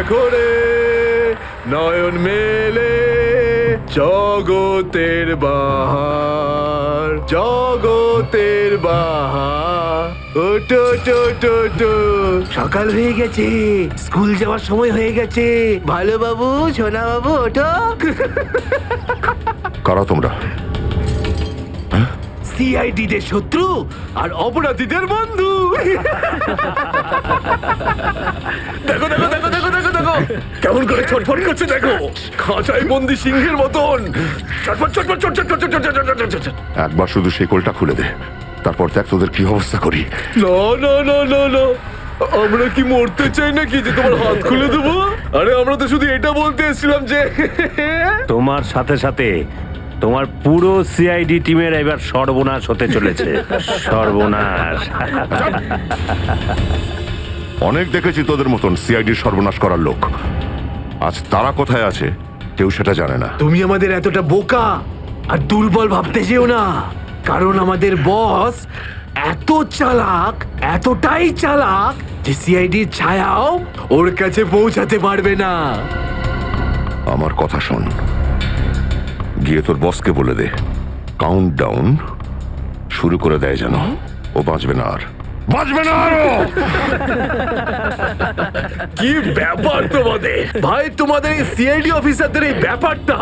দেখো রে নয়ন মেলে জগতের বাহার, জগতের বাহার। ওটো টো টো টো, সকাল হয়ে গেছে, স্কুল যাওয়ার সময় হয়ে গেছে। ভালো বাবু, সোনা বাবু, ওঠো। কারা তোমরা? সিআইডি দের শত্রু আর অপরাধীদের বন্ধু। দেখো দেখো দেখো দেখো দেখো দেখো কেমন করে ছটফট করছে, দেখো খাঁচায় বন্দি সিংহের মতন ছটফট ছটফট ছটফট ছটফট ছটফট ছটফট। একবার শুধু শিকলটা খুলে দে, তারপর দেখ তোদের কি অবস্থা করি। না না না না না, আমরা কি মরতে চাই নাকি যে তোমার হাত খুলে দেবো? আরে আমরা তো শুধু এটা বলতে এসেছিলাম যে তোমার সাথে সাথে তোমার পুরো সিআইডি টিমের এবার সর্বনাশ হতে চলেছে। সর্বনাশ। অনেক দেখেছি তোদের মতন সিআইডির সর্বনাশ করার লোক। আজ তারা কোথায় আছে কেউ সেটা জানে না। তুমি আমাদের এতটা বোকা আর দুর্বল ভাবতে যেও না, কারণ আমাদের বস এত চালাক, এতটাই চালাক যে সিআইডির ছায়াও ওর কাছে পৌঁছাতে পারবে না। আমার কথা শোন, গিয়ে তোর বসকে বলে দে কাউন্ট ডাউন শুরু করে দেয় যেন ও বাঁচবে না আর, বাঁচবে না আর ও। কি ব্যাপার তোমাদের ভাই, তোমাদের এই সিআইডি অফিসারদের এই ব্যাপারটা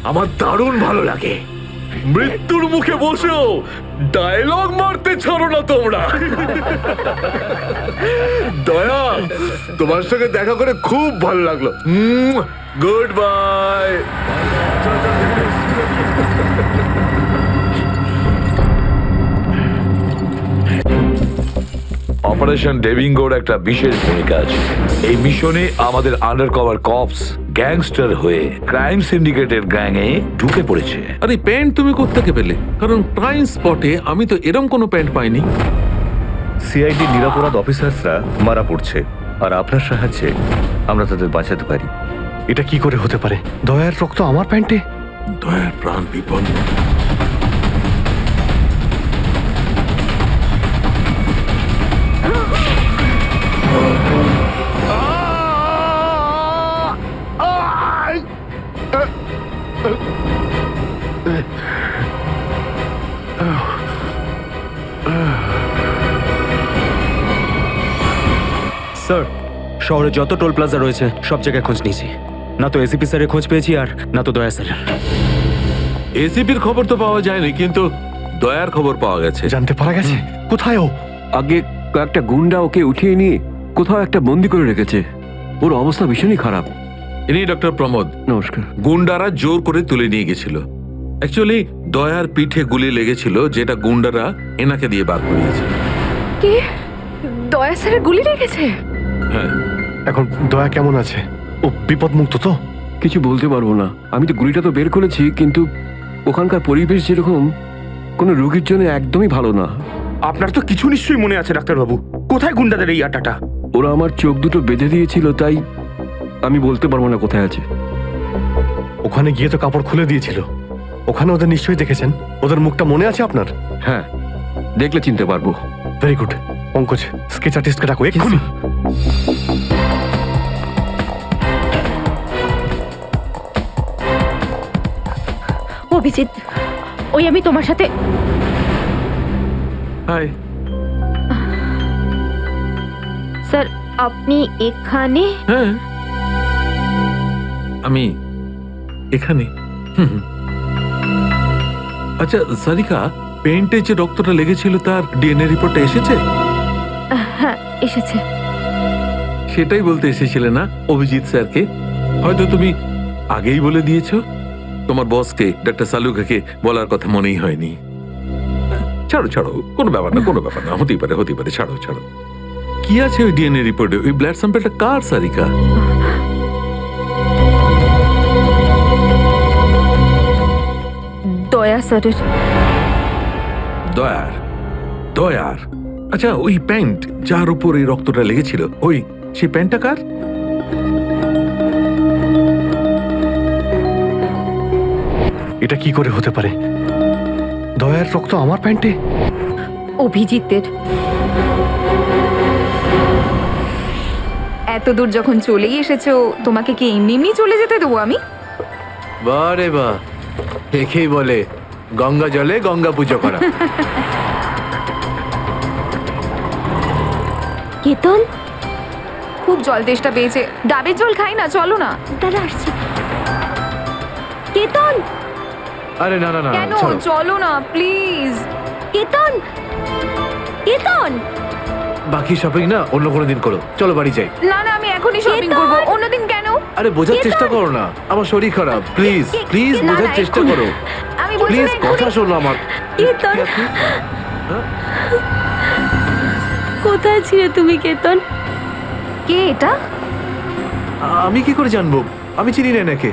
আমার দারুণ ভালো লাগে। মৃত্যুর মুখে বসেও ডায়লগ মারতে ছাড়ো না তোমরা। দয়া, তোমার সঙ্গে দেখা করে খুব ভালো লাগলো। Good bye. অপারেশন ডেভিঙ্গোর একটা বিশেষ ভূমিকা আছে এই মিশনে। আমাদের আন্ডারকভার কপস গ্যাংস্টার হয়ে ক্রাইম সিন্ডিকেটের গ্যাংয়ে ঢুকে পড়েছে। আরে প্যান্ট তুমি কোত্থেকে পেলে? কারণ ক্রাইম স্পটে আমি তো এরম কোনো প্যান্ট পাইনি। সিআইডি নিরাপরাধ অফিসার্সরা মারা পড়ছে, আর আপনার সাহায্যে আমরা তাদের বাঁচাতে পারি। এটা কি করে হতে পারে? দয়ার রক্ত আমার প্যান্টে? দয়ার প্রাণ বিপন্ন। স্যার, শহরে যত টোল প্লাজা রয়েছে সব জায়গায় খোঁজ নিয়েছি, না তো এসিপি স্যারের খোঁজ পেয়েছি আর না তো দয়া স্যারের। এসিপির খবর তো পাওয়া যায়নি, কিন্তু দয়ার খবর পাওয়া গেছে। জানতে পারা গেছে কোথায় ও? আগে কয়েকটা গুন্ডা ওকে উঠিয়ে নিয়ে কোথাও একটা বন্দি করে রেখেছে। ওর অবস্থা ভীষণই খারাপ। ইনি ডক্টর প্রমোদ। নমস্কার। গুন্ডারা জোর করে তুলে নিয়ে গেছিল। অ্যাকচুয়ালি দয়ার পিঠে গুলি লেগেছিল, যেটা গুন্ডারা এনাকে দিয়ে বার করিয়েছে। কি? দয়া স্যারের গুলি লেগেছে? হ্যাঁ। এখন দয়া কেমন আছে? ও বিপদ মুক্ত তো? কিছু বলতে পারবো না। আমি তো গুলিটা তো বের করেছি, কিন্তু ওখানকার পরিবেশ যেরকম কোনো রোগীর জন্য একদমই ভালো না। আপনার তো কিছু নিশ্চয়ই মনে আছে ডাক্তারবাবু, কোথায় গুন্ডাদের এই আটাটা? ওরা আমার চোখ দুটো বেঁধে দিয়েছিল, তাই আমি বলতে পারবো না কোথায় আছে। ওখানে গিয়ে তো কাপড় খুলে দিয়েছিল। ওখানে ওদের নিশ্চয়ই দেখেছেন। ওদের মুখটা মনে আছে আপনার? হ্যাঁ, দেখলে চিনতে পারবো। Very good. পঙ্কজ, স্কেচ আর্টিস্টকে ডাকো এক্ষুনি। অভিজিৎ, ওই আমি তোমার সাথে। হাই। স্যার, আপনি এখানে? হ্যাঁ, আমি এখানে। আচ্ছা সারিকা, পেন্টে যে রক্তটা লেগেছিল তার ডিএনএ রিপোর্টটা এসেছে? হ্যাঁ, এসেছে। সেটাই বলতে এসেছিলে না অভিজিৎ স্যারকে? হয়তো তুমি আগেই বলে দিয়েছো। তোমার বসকে ডাক্তার সালুকাকে বলার কথা মনেই হয়নি। ছাড়ো ছাড়ো, কোনো ব্যাপার না, কোনো ব্যাপার না, হতেই পারে হতেই পারে, ছাড়ো ছাড়ো। কি আছে ওই ডিএনএ রিপোর্টে? ওই ব্লাড স্যাম্পলটা কার সারিকা? দয়া স্যারের। দয়ার? দয়ার? আচ্ছা, ওই প্যান্ট যার উপর এই রক্তটা লেগেছিল, ওই সেই প্যান্টটা কার? এটা কি করে হতে পারে? দয়ার রক্ত আমার প্যান্টে? অভিজিতের। এত দূর যখন চলেই এসেছো তোমাকে কি এমনি এমনি চলে যেতে দেবো আমি? বাহ রে বাহ, একেই বলে গঙ্গা জলে গঙ্গা পুজো করা। কেতন খুব জল তেষ্টা পেয়েছে, ডাবের জল খাই না, চলো না। দাদা আসছি। কেতন আরে না না না, কেন, ছাড়ো। চলো না প্লিজ। কেতন কেতন বাকি শপিং না অন্য কোনো দিন করো, চলো বাড়ি যাই। না না, আমি এখনই শপিং করবো, অন্যদিন কেন? আরে বোঝার চেষ্টা করো না, আমার শরীর খারাপ, প্লিজ প্লিজ না, বোঝার না, চেষ্টা এক্ষুনি। করো, আমি বলছি প্লিজ না, এক্ষুনি। কথা শোনো আমার। কেতন কি আপনি? কোথায় ছিলে তুমি কেতন? কে এটা? আমি কি করে জানবো? আমি চিনি না এনাকে।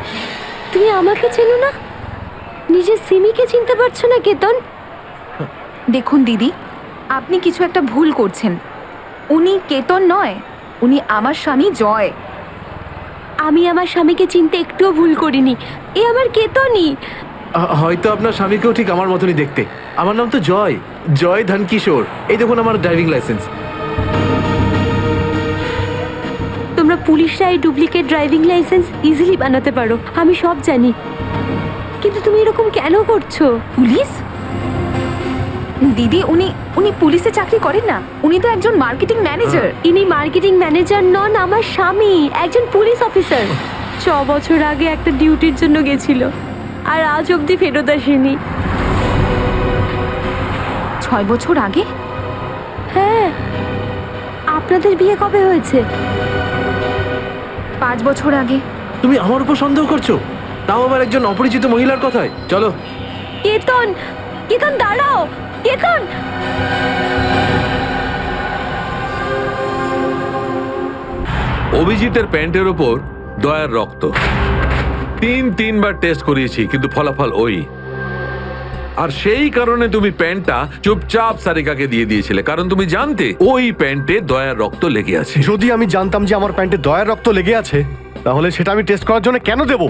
তুমি আমাকে চেনো না? নিজের সিমিকে চিনতে পারছো না কেতন? দেখুন দিদি, আপনি কিছু একটা ভুল করছেন। উনি কেতন নয়, উনি আমার স্বামী জয়। আমি আমার স্বামীকে চিনতে একটুও ভুল করিনি, এ আমার কেতনই। হয়তো আপনার স্বামীকেও ঠিক আমার মতনই দেখতে। আমার নাম তো জয়, জয় ধনকিশোর। এই দেখুন আমার ড্রাইভিং লাইসেন্স। তোমরা পুলিশরা এই ডুপ্লিকেট ড্রাইভিং লাইসেন্স ইজিলি বানাতে পারো, আমি সব জানি, কিন্তু তুমি এরকম কেন করছো? পুলিশ? দিদি, উনি উনি পুলিশে চাকরি করেন না, উনি তো একজন মার্কেটিং ম্যানেজার। ইনি মার্কেটিং ম্যানেজার নন, আমার স্বামী একজন পুলিশ অফিসার। 6 বছর আগে একটা ডিউটির জন্য গেছিল, আর আজ অবধি ফেরত আসেনি। 6 বছর আগে? হ্যাঁ। আপনাদের বিয়ে কবে হয়েছে? 5 বছর আগে। তুমি আমার উপর সন্দেহ করছো, তাও আবার একজন অপরিচিত মহিলার কথায়। চলো। কেতন, কেতন দাঁড়াও, কেতন। অভিজিতের প্যান্টের ওপর দয়ার রক্ত। 3বার টেস্ট করিয়েছি, কিন্তু ফলাফল ওই। আর সেই কারণে তুমি প্যান্টটা চুপচাপ সারিকাকে দিয়ে দিয়েছিলে, কারণ তুমি জানতে ওই প্যান্টে দয়ার রক্ত লেগে আছে। যদি আমি জানতাম যে আমার প্যান্টে দয়ার রক্ত লেগে আছে, তাহলে সেটা আমি টেস্ট করার জন্য কেন দেব?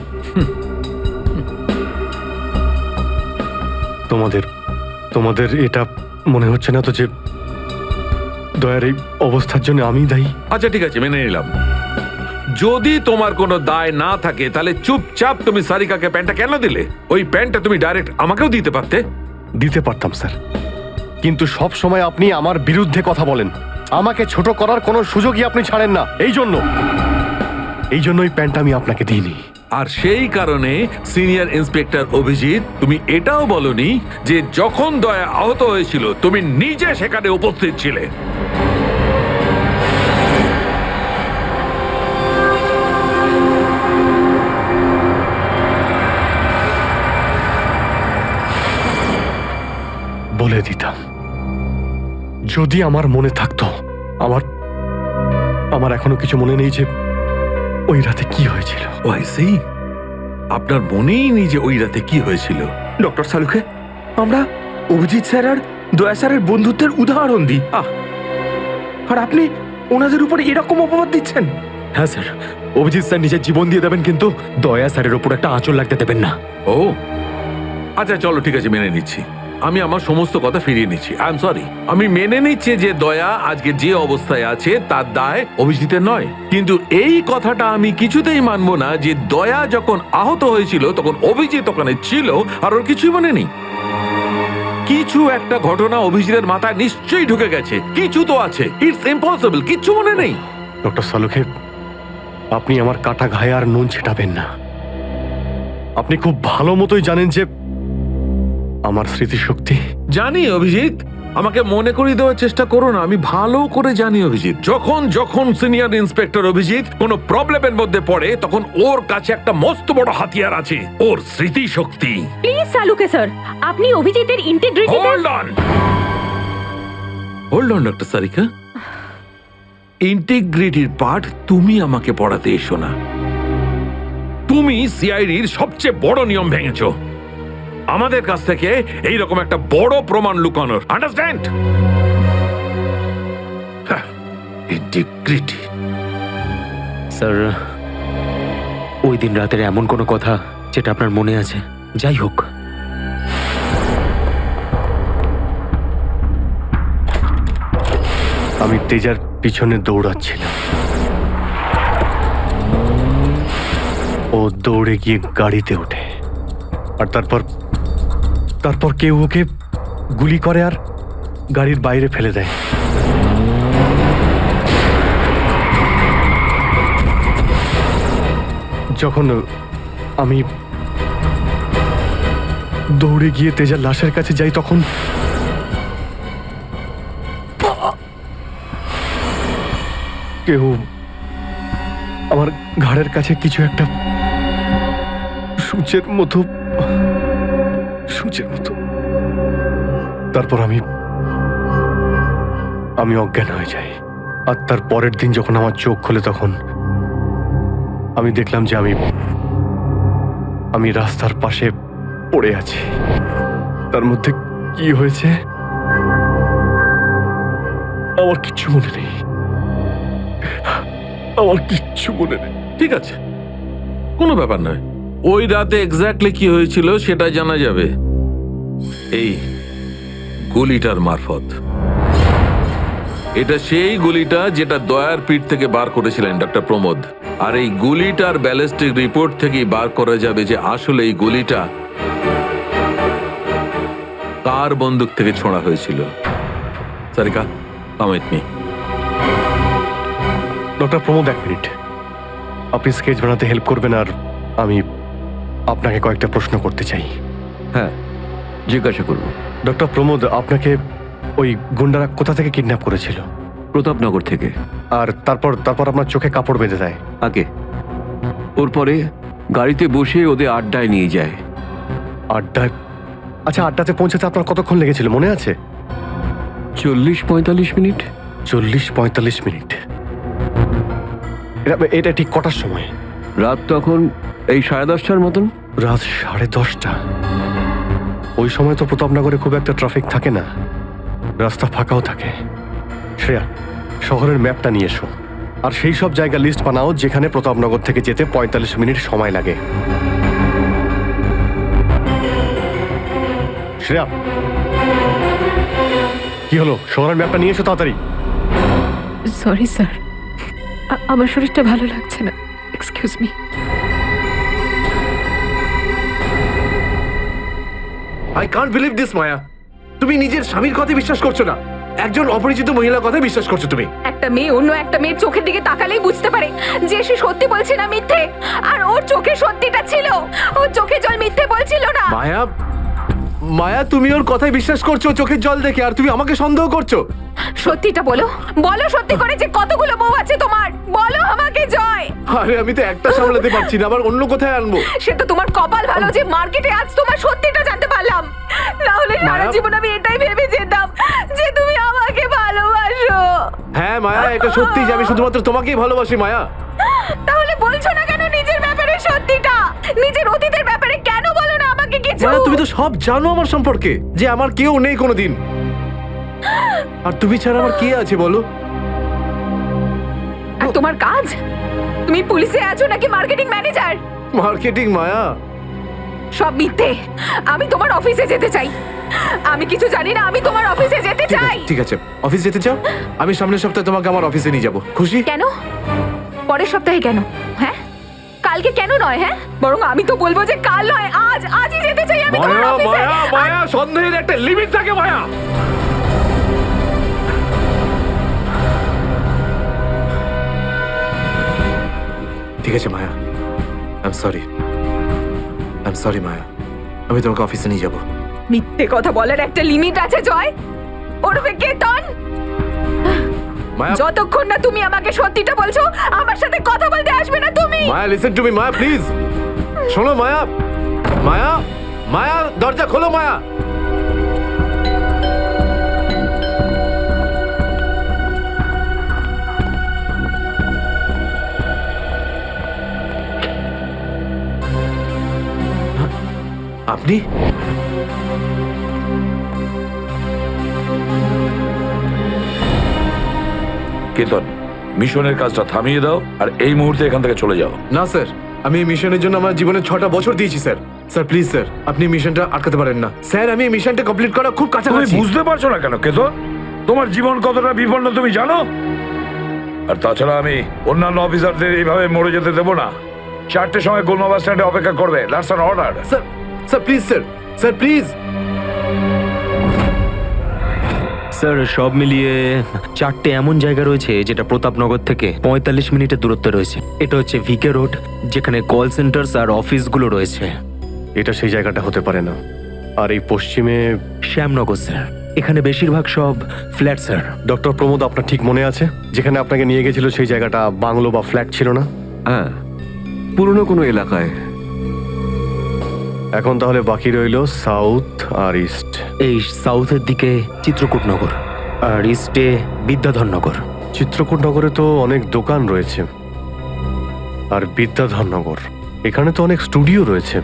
তোমাদের এটা মনে হচ্ছে না তো যে দয়ার এই অবস্থার জন্য আমি দায়ী? আচ্ছা ঠিক আছে, মেনে নিলাম। যদি তোমার কোনো দায় না থাকে তাহলে চুপচাপ তুমি সারিকাকে প্যান্টটা কেন দিলে? ওই প্যান্টটা তুমি ডাইরেক্ট আমাকেও দিতে পারতে। দিতে পারতাম স্যার, কিন্তু সব সময় আপনি আমার বিরুদ্ধে কথা বলেন, আমাকে ছোট করার কোনো সুযোগই আপনি ছাড়েন না। এই জন্য ওই প্যান্টটা আমি আপনাকে দিইনি। আর সেই কারণে সিনিয়র ইন্সপেক্টর অভিজিৎ, তুমি এটাও বলনি যে যখন দয়া আহত হয়েছিল তুমি নিজে সেখানে উপস্থিত ছিলে। বলে দিতাম, যদি আমার মনে থাকতো। আমার এখনো কিছু মনে নেই যে ওই রাতে কি হয়েছিল। আপনার মনেই নেই যে ওই রাতে কি হয়েছিল? ডক্টর সালুকে, আমরা অভিজিৎ স্যার আর দয়া স্যারের বন্ধুত্বের উদাহরণ দিই, আর আপনি ওনাদের উপরে এরকম অপবাদ দিচ্ছেন? হ্যাঁ স্যার, অভিজিৎ স্যার নিজের জীবন দিয়ে দেবেন, কিন্তু দয়া স্যারের উপর একটা আঁচল লাগতে দেবেন না। ও আচ্ছা, চলো ঠিক আছে, মেনে নিচ্ছি। আমি আমার সমস্ত কথা ফিরিয়ে নিচ্ছি। I am sorry. আমি মেনে নিচ্ছি যে দয়া আজকে যে অবস্থায় আছে তার দায় অভিজিতের নয়, কিন্তু এই কথাটা আমি কিছুতেই মানবো না যে দয়া যখন আহত হয়েছিল তখন অভিজিৎ ওখানে ছিল আর ওর কিছুই মনে নেই। কিছু একটা ঘটনা অভিজিতের মাথায় নিশ্চয়ই ঢুকে গেছে, কিছু তো আছে। ইটস ইম্পসিবল, কিচ্ছু মনে নেই। ডক্টর সালুকে, আপনি আমার কাটা ঘায়ে আর নুন ছেটাবেন না। আপনি খুব ভালো মতোই জানেন যে আমার স্মৃতিশক্তি। জানি অভিজিৎ, আমাকে মনে করিয়ে দেওয়ার চেষ্টা করো না। আমি ভালো করে জানি অভিজিৎ, যখন সিনিয়র ইন্সপেক্টর অভিজিৎ কোনো প্রবলেমের মধ্যে পড়ে তখন ওর কাছে একটা মস্ত বড় হাতিয়ার আছে, ওর স্মৃতিশক্তি। প্লিজ সালুকে স্যার, আপনি অভিজিতের integrity. Hold on doctor Sarika, ইন্টিগ্রিটির পাঠ তুমি আমাকে পড়াতে এসো না। তুমি সিআইডির সবচেয়ে বড় নিয়ম ভেঙেছো, আমাদের কাছ থেকে এইরকম একটা বড় প্রমাণ লুকানোর। আন্ডারস্ট্যান্ড? ইন্টিগ্রিটি। স্যার, ওই দিন রাতের এমন কোনো কথা যেটা আপনার মনে আছে? যাই হোক, আমি তেজার পিছনে দৌড়াচ্ছিলাম। ও দৌড়ে গিয়ে গাড়িতে ওঠে আর তারপর কেউ ওকে গুলি করে আর গাড়ির বাইরে ফেলে দেয়। যখন আমি দৌড়ে গিয়ে তেজার লাশের কাছে যাই তখন কেউ আমার ঘাড়ের কাছে কিছু একটা সূচের মতো তারপর আমি অজ্ঞান হয়ে যাই। আর তার পরের দিন যখন আমার চোখ খোলে তখন আমি দেখলাম যে আমি রাস্তার পাশে পড়ে আছি। তার মধ্যে কি হয়েছে আমার কিচ্ছু মনে নেই, আমার কিচ্ছু মনে নেই। ঠিক আছে, কোনো ব্যাপার নয়। ওই রাতে এক্স্যাক্টলি কি হয়েছিল সেটা জানা যাবে এই গুলিটার মারফত। এটা সেই গুলিটা যেটা দয়ার পিঠ থেকে বার করেছিলেন ডক্টর প্রমোদ। আর এই গুলিটার ব্যালিস্টিক রিপোর্ট থেকেই বার করা যাবে যে আসলে এই গুলিটা কার বন্দুক থেকে ছোঁড়া হয়েছিল। Sarika, come with me. Doctor Pramod, এক মিনিট। আপনি স্কেচ বানাতে হেল্প করবেন আর আমি আপনাকে কয়েকটা প্রশ্ন করতে চাই। হ্যাঁ, জিজ্ঞাসা করব। ডক্টর প্রমোদ, আপনাকে ওই গুন্ডারা কোথা থেকে কিডন্যাপ করেছিল? প্রতাপনগর থেকে। আর তারপর আপনার চোখে কাপড় বেঁধে দেয়? আগে ওর পরে গাড়িতে বসে ওদের আড্ডায় নিয়ে যায়। আড্ডায়? আচ্ছা, আড্ডাতে পৌঁছাতে আপনার কতক্ষণ লেগেছিল মনে আছে? 40-45 মিনিট। 40-45 মিনিট। এটা ঠিক কটার সময়? রাত তখন এই 10:30টার মতন। রাত 10:30টা? ওই সময় তো প্রতাপনগরে খুব একটা ট্রাফিক থাকে না, রাস্তা ফাঁকাও থাকে। শ্রেয়া, শহরের ম্যাপটা নিয়ে এসো আর সেই সব জায়গা লিস্ট বানাও যেখানে প্রতাপনগর থেকে যেতে 45 মিনিট সময় লাগে। শ্রেয়া, কি হলো? শহরের ম্যাপটা নিয়ে এসো তাড়াতাড়ি। সরি স্যার, আমার শরীরটা ভালো লাগছে না, excuse me. I can't believe this Maya. তুমি নিজের স্বামীর কথা বিশ্বাস করছো না, একজন অপরিচিত মহিলার কথা বিশ্বাস করছো তুমি। একটা মেয়ে অন্য একটা মেয়ের চোখের দিকে তাকালেই বুঝতে পারে যে সে সত্যি বলছে না মিথ্যে। আর ওর চোখে সত্যিটা ছিল, ওর চোখে জল মিথ্যে বলছিল না। মায়া, তুমি ওর কথায় বিশ্বাস করছো চোখের জল দেখে, আর তুমি আমাকে সন্দেহ করছো। সত্যিটা বলো, বলো সত্যি করে যে কতগুলো বউ আছে তোমার, বলো আমাকে জয়। আরে আমি তো একটা সামলাতে পারছি না, আবার অন্য কোথায় আনবো? সে তো তোমার কপাল ভালো যে মার্কেটে আজ তোমার সত্যিটা জানতে পারলাম, না হলে সারা জীবন আমি এটাই ভেবে যেতাম যে তুমি আমাকে ভালোবাসো। হ্যাঁ মায়া, এটা সত্যি যে আমি শুধুমাত্র তোমাকেই ভালোবাসি মায়া। তাহলে বলছো না কেন নিজের ব্যাপারে সত্যিটা? নিজের অতীতের ব্যাপারে কেন বলো না আমাকে কিছু? মায়া, তুমি তো সব জানো আমার সম্পর্কে, যে আমার কেউ নেই কোনোদিন। আর তুমি ছাড়া আমার কে আছে বলো? আর তোমার কাজ? তুমি পুলিশে আছো নাকি মার্কেটিং ম্যানেজার? মার্কেটিং মায়া। সব মিথ্যে। আমি তোমার অফিসে যেতে চাই। আমি কিছু জানি না, আমি তোমার অফিসে যেতে চাই। ঠিক আছে, অফিস যেতে চাও? আমি সামনের সপ্তাহে তোমাকে আমার অফিসে নিয়ে যাবো। খুশি? কেন? পরের সপ্তাহে কেন? হ্যাঁ, কালকে কেন নয়? হ্যাঁ, বরং আমি তো বলবো যে কাল নয়, আজই যেতে চাই আমি তোমার মায়া অফিসে। মায়া মায়া, সন্দেহের একটা লিমিট থাকে মায়া। ঠিক আছে মায়া, আই এম সরি মায়া, আমি তোমাকে অফিসে নিয়ে যাবো। মিথ্যে কথা বলার একটা লিমিট আছে জয়, ওরফে কেতন। মায়া, যতক্ষণ না তুমি আমাকে সত্যিটা বলছো, আমার সাথে কথা বলতে আসবে না তুমি। Maya listen to me Maya, please শোনো মায়া। মায়া মায়া, দরজা খোলো মায়া। আপনি? কেতন, মিশনের কাজটা থামিয়ে দাও আর এই মুহূর্তে এখান থেকে চলে যাও। না স্যার, আমি এই মিশনের জন্য আমার জীবনে 6টা বছর দিয়েছি স্যার। স্যার প্লিজ স্যার, আপনি মিশনটা আটকাতে পারেন না স্যার। আমি এই মিশনটা কমপ্লিট করা খুব তুমি কাছাকাছি। বুঝতে পারছো না কেন কেতন? তোমার জীবন কতটা বিপন্ন তুমি জানো? আর তাছাড়া আমি অন্যান্য অফিসারদের এইভাবে মরে যেতে দেবো না। 4টের সময় গোলমা বাস স্ট্যান্ডে অপেক্ষা করবে। That's an order. Sir sir please sir sir please. Sir সব মিলিয়ে 4টে এমন জায়গা রয়েছে যেটা প্রতাপনগর থেকে 45 মিনিটের দূরত্বে রয়েছে। এটা হচ্ছে ভিকে রোড, যেখানে কল সেন্টার্স আর অফিসগুলো রয়েছে। এটা সেই জায়গাটা হতে পারে না। আর এই পশ্চিমে শ্যামনগর স্যার, এখানে বেশিরভাগ সব ফ্ল্যাট স্যার। ডক্টর প্রমোদ, আপনার ঠিক মনে আছে যেখানে আপনাকে নিয়ে গেছিল সেই জায়গাটা বাংলো বা ফ্ল্যাট ছিল না? হ্যাঁ, পুরনো কোনো এলাকায়। এখন তাহলে বাকি রইল সাউথ আর ইস্ট। এই সাউথের দিকে চিত্রকূটনগর আর ইস্টে বিদ্যাধরনগর। চিত্রকূটনগরে তো অনেক দোকান রয়েছে, আর বিদ্যাধরনগর এখানে তো অনেক স্টুডিও রয়েছে,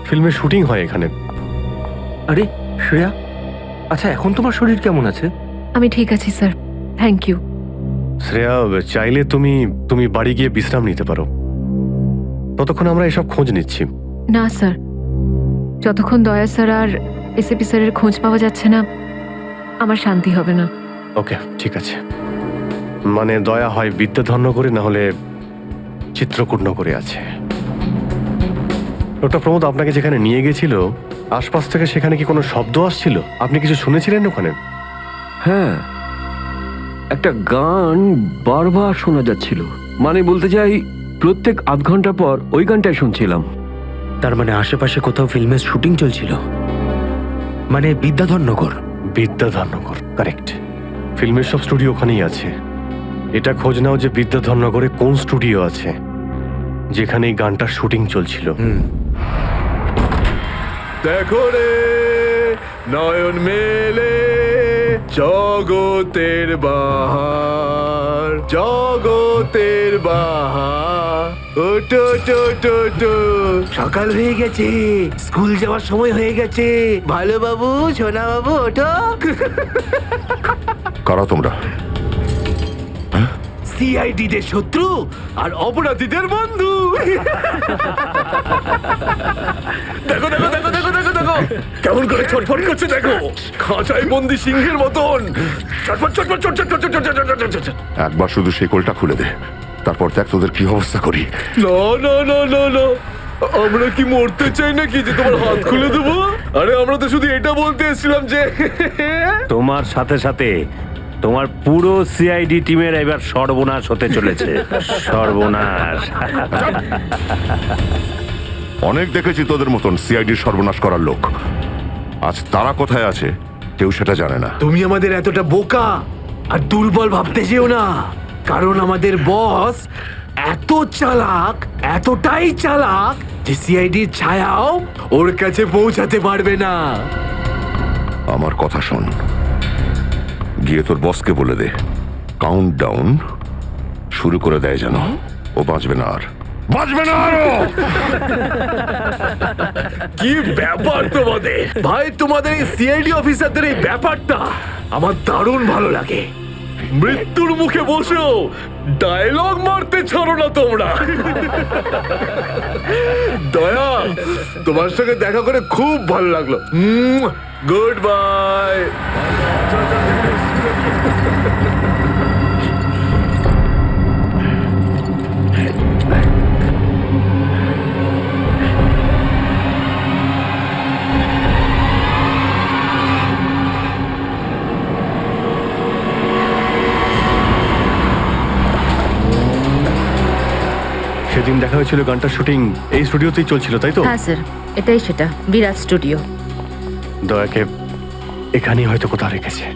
ফিল্মের শুটিং হয় এখানে। আরে শ্রেয়া, আচ্ছা এখন তোমার শরীর কেমন আছে? আমি ঠিক আছি স্যার, থ্যাংক ইউ। শ্রেয়া, চাইলে তুমি বাড়ি গিয়ে বিশ্রাম নিতে পারো, ততক্ষণ আমরা এসব খোঁজ নিচ্ছি। না স্যার, যতক্ষণ দয়া স্যার আর এসএপি স্যারের খোঁজ পাওয়া যাচ্ছে না, আমার শান্তি হবে না। ওকে, ঠিক আছে। মানে দয়া হয় বিদ্যাধরনগরে, না হলে চিত্রকূটনগরে আছে। ডক্টর প্রমোদ, আপনাকে যেখানে নিয়ে গেছিল আশপাশ থেকে সেখানে কি কোনো শব্দ আসছিল? আপনি কিছু শুনেছিলেন ওখানে? হ্যাঁ, একটা গান বারবার শোনা যাচ্ছিল। মানে বলতে চাই, প্রত্যেক আধ ঘন্টা পর ওই গানটাই শুনছিলাম। তার মানে আশেপাশে কোথাও ফিল্মের শুটিং চলছিল, মানে বিদ্যাধরনগর। বিদ্যাধরনগর, কারেক্ট। ফিল্মের সব স্টুডিও ওখানেই আছে। এটা খোঁজ নাও যে বিদ্যাধরনগরে কোন স্টুডিও আছে যেখানে এই গানটার শুটিং চলছিল। দেখো রে নয়ন মেলে জগতের বাহার, জগতের বাহার। ওটো টো টো টো, সকাল হয়ে গেছে, স্কুল যাওয়ার সময় হয়ে গেছে। ভালো বাবু, সোনা বাবু, ওঠো। কারা তোমরা? সিআইডিদের শত্রু আর অপরাধীদের বন্ধু। দেখো দেখো দেখো দেখো দেখো দেখো কেমন করে ছটফট করছে, দেখো খাঁচায় বন্দি সিংহের মতন ছটফট ছটফট ছটফট ছটফট ছটফট ছটফট। একবার শুধু শেকলটা খুলে দে, তারপর দেখ তোদের কি অবস্থা করি। না না না না না, আমরা কি মরতে চাই নাকি যে তোমার হাত খুলে দেবো? আরে আমরা তো শুধু এটা বলতে এসেছিলাম যে তোমার সাথে সাথে তোমার পুরো সিআইডি টিমের এবার সর্বনাশ হতে চলেছে। সর্বনাশ। অনেক দেখেছি তোদের মতন সিআইডির সর্বনাশ করার লোক। আজ তারা কোথায় আছে কেউ সেটা জানে না। তুমি আমাদের এতটা বোকা আর দুর্বল ভাবতে যেও না, কারণ আমাদের বস এত চালাক, এতটাই চালাক যে সিআইডির ছায়াও ওর কাছে পৌঁছাতে পারবে না। আমার কথা শোন, গিয়ে তোর বসকে বলে দে কাউন্ট ডাউন শুরু করে দেয় যেন। ও বাঁচবে না আর, বাঁচবে না আরো। কি ব্যাপার তোমাদের ভাই, তোমাদের এই সিআইডি অফিসারদের এই ব্যাপারটা আমার দারুণ ভালো লাগে। মৃত্যুর মুখে বসেও ডায়লগ মারতে ছাড়ো না তোমরা। দয়া, তোমার সঙ্গে দেখা করে খুব ভালো লাগলো। Good bye. সেদিন দেখা হয়েছিল গানটার শুটিং এই স্টুডিওতেই চলছিল, তাই তো? হ্যাঁ স্যার, এটাই সেটা, বিরাট স্টুডিও। দয়াকে এখানেই হয়তো কোথাও রেখেছে।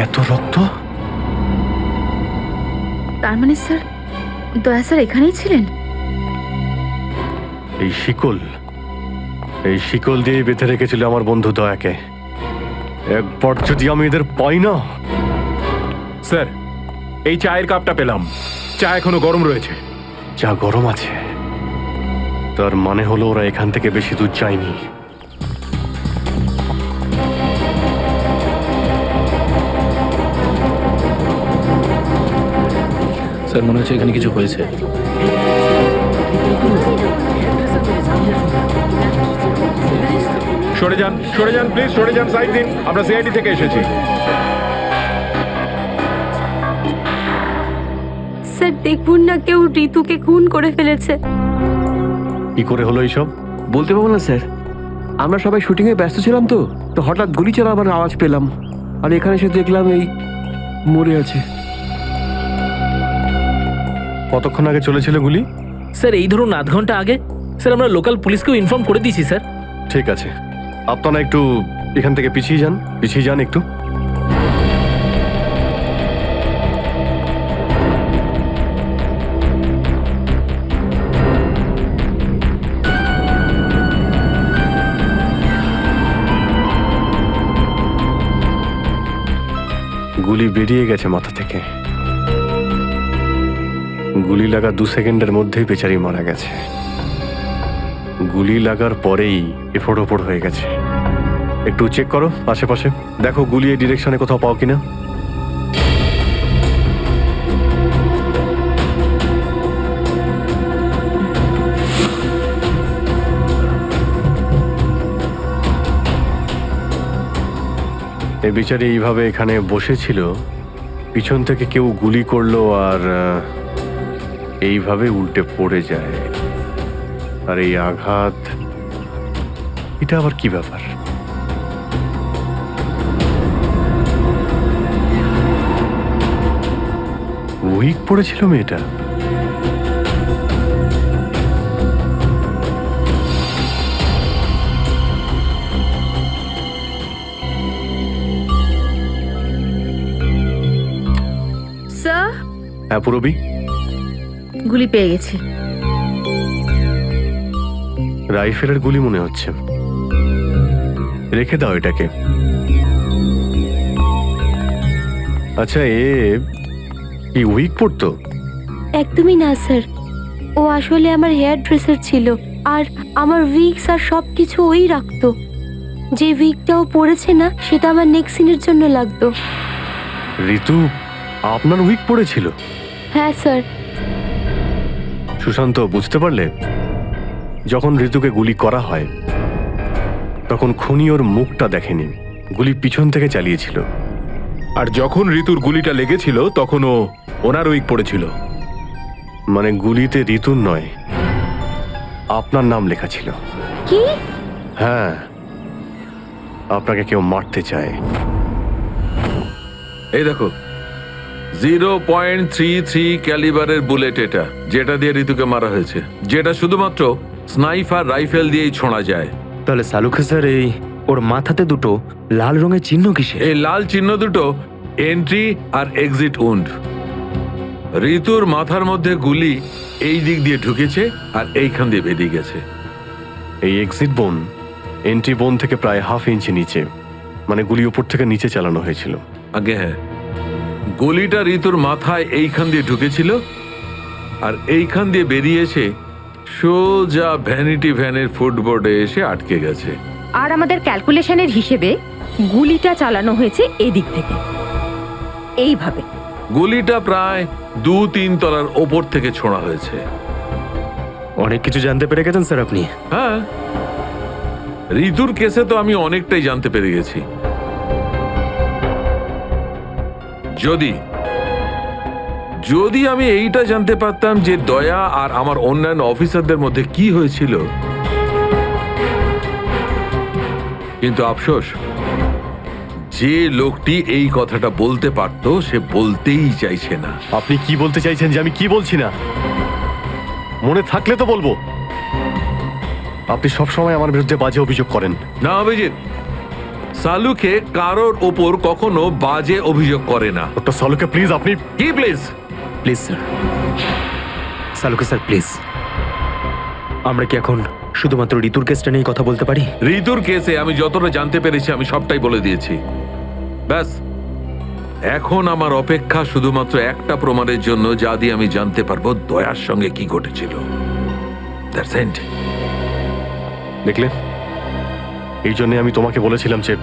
এত রক্ত? তার মানে স্যার, দয়া স্যার এখানেই ছিলেন? এই শিকল দিয়ে বেঁধে রেখেছিল আমার বন্ধু দয়াকে। একবার যদি আমি এদের পাই না। স্যার, এই চায়ের কাপটা পেলাম, চা এখনো গরম রয়েছে। যা গরম আছে তার মানে হলো ওরা এখান থেকে বেশি দূর যায়নি। স্যার মনে হচ্ছে এখানে কিছু হয়েছে। সরে যান প্লিজ, সরে যান, সাইড দিন। আমরা সিআইডি থেকে এসেছি। স্যার দেখুন না, কেউ ঋতুকে খুন করে ফেলেছে। কি করে হলো এইসব? বলতে পারবো না স্যার, আমরা সবাই শুটিংয়ে ব্যস্ত ছিলাম তো তো হঠাৎ গুলি চালাবার আওয়াজ পেলাম, আর এখানে এসে দেখলাম এই মরে আছে। কতক্ষণ আগে চলেছিল গুলি? স্যার এই ধরুন আধ ঘন্টা আগে। স্যার আমরা লোকাল পুলিশকেও ইনফর্ম করে দিয়েছি স্যার। ঠিক আছে, আপনারা একটু এখান থেকে পিছিয়ে যান একটু। গুলি বেরিয়ে গেছে মাথা থেকে। গুলি লাগা 2 সেকেন্ডের মধ্যেই বেচারি মারা গেছে। গুলি লাগার পরেই এফোড় ওপড় হয়ে গেছে। একটু চেক করো আশেপাশে, দেখো গুলি এই ডিরেকশনে কোথাও পাও কিনা। এই বিচারি এইভাবে এখানে বসেছিল, পিছন থেকে কেউ গুলি করলো আর এইভাবে উল্টে পড়ে যায়। আর এই আঘাত, এটা আবার কি ব্যাপার? উইক পড়েছিল মেয়েটা। স্যার, হ্যাঁ পুরবি, গুলি পেয়ে গেছি। রাইফেলের গুলি মনে হচ্ছে। রেখে দাও এটাকে। আচ্ছা, কি উইক পড়তো? একদমই না স্যার, ও আসলে আমার হেয়ার ড্রেসার ছিল, আর আমার উইগস আর সব কিছু ওই রাখতো। যে উইগটা ও পরেছে না, সেটা আমার নেক্সট সিনের জন্য লাগতো। ঋতু আপনার উইক পড়েছিল? হ্যাঁ স্যার। সুশান্ত, বুঝতে পারলে? যখন ঋতুকে গুলি করা হয় তখন খুনি ওর মুখটা দেখেনি, গুলি পিছন থেকে চালিয়েছিল। আর যখন ঋতুর গুলিটা লেগেছিল তখন ও ওনার উইক পড়েছিল। মানে গুলিতে ঋতুর নয়, আপনার নাম লেখা ছিল। কি? হ্যাঁ, আপনাকে কেউ মারতে চায়। এই দেখো, 0.33 ক্যালিবারের বুলেট এটা, যেটা দিয়ে ঋতুকে মারা হয়েছে, যেটা শুধুমাত্র স্নাইপার রাইফেল দিয়েই ছোঁড়া যায়। তাহলে সালুখে স্যার এই ওর মাথাতে দুটো লাল রঙের চিহ্ন কিসে? এই লাল চিহ্ন দুটো এন্ট্রি আর এক্সিট উন্ড। ঋতুর মাথার মধ্যে গুলি এই দিক দিয়ে ঢুকেছে আর এইখান দিয়ে বেরিয়ে গেছে। এই এক্সিট বোন এন্ট্রি বোন থেকে প্রায় 1/2 ইঞ্চি নিচে, মানে গুলি উপর থেকে নিচে চালানো হয়েছিল। আগে হ্যাঁ, গুলিটা ঋতুর মাথায় এইখান দিয়ে ঢুকেছিল আর এইখান দিয়ে বেরিয়ে এসে সোজা ভ্যানিটি ভ্যানের ফুটবোর্ডে এসে আটকে গেছে। আর আমাদের ক্যালকুলেশনের হিসেবে গুলিটা চালানো হয়েছে এদিক থেকে, এইভাবে। গুলিটা প্রায় 2-3 তলার ওপর থেকে ছোঁড়া হয়েছে। অনেক কিছু জানতে পেরে গেছেন স্যার আপনি। হ্যাঁ, ঋতুর কেসে তো আমি অনেকটাই জানতে পেরে গেছি। যদি আমি এইটা জানতে পারতাম যে দয়া আর আমার অন্যান্য অফিসারদের মধ্যে কি হয়েছিল, কিন্তু আফসোস, যে লোকটি এই কথাটা বলতে পারতো সে বলতেই চাইছে না। আপনি কি বলতে চাইছেন যে আমি কি বলছি না? মনে থাকলে তো বলবো। আপনি সবসময় আমার বিরুদ্ধে বাজে অভিযোগ করেন। না অভিজিৎ, সালুকে কারোর ওপর কখনো বাজে অভিযোগ করে না। ডক্টর সালুকে প্লিজ, আপনি কি please? Please sir, Salukhe sir please, আমরা কি এখন শুধুমাত্র ঋতুর কেসটা নিয়ে কথা বলতে পারি? ঋতুর কেসে আমি যতটা জানতে পেরেছি আমি সবটাই বলে দিয়েছি। ব্যাস, এখন আমার অপেক্ষা শুধুমাত্র একটা প্রমাণের জন্য, যা দিয়ে আমি জানতে পারবো দয়ার সঙ্গে কি ঘটেছিল। That's it. দেখলে, এই জন্য আমি তোমাকে বলেছিলাম যে